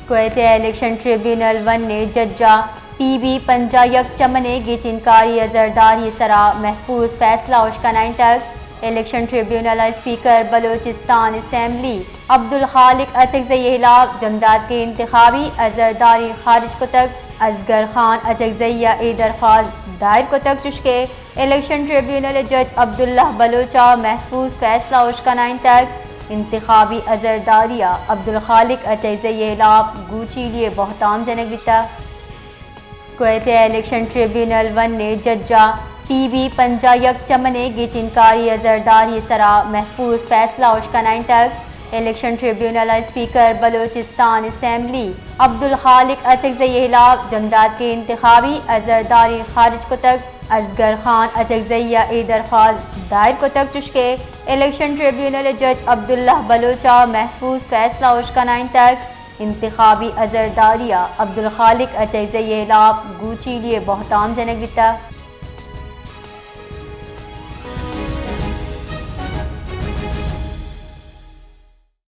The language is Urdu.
کوئٹہ الیکشن ٹریبیونل 1 نے ججہ پی بی پنجا یک چمنے گی چنکاری ازرداری سرا محفوظ فیصلہ اشکنائن تک election tribunal speaker Balochistan assembly Abdul Khaliq Achakzai خلاف جمداد کے انتخابی ازرداری خارج کو تک اصغر خان اچکزئی ای درخواست دائر کو تک چشکے الیکشن ٹریبیونل جج عبداللہ بلوچا محفوظ فیصلہ اشکنائن تک انتخابی ازرداریہ عبدالخالق اچکزئی خلاف گوچی لیے بہتان جنک بیتا کوئٹہ الیکشن ٹریبیونل 1 نے ججہ پی بی پنجا یک چمنے گی چنکاری ازرداری سرا محفوظ فیصلہ اشکنائن تک election tribunal speaker Balochistan assembly Abdul Khaliq Achakzai خلاف جمداد کے انتخابی ازرداری خارج کو تک اصغر خان اچکزئی ای درخواست دائر کو تک چشکے الیکشن ٹریبیونل جج عبداللہ بلوچا محفوظ فیصلہ اشکنائن تک انتخابی ازرداریہ عبدالخالق اچکزئی خلاف گوچی لیے بہتان جنک بیتا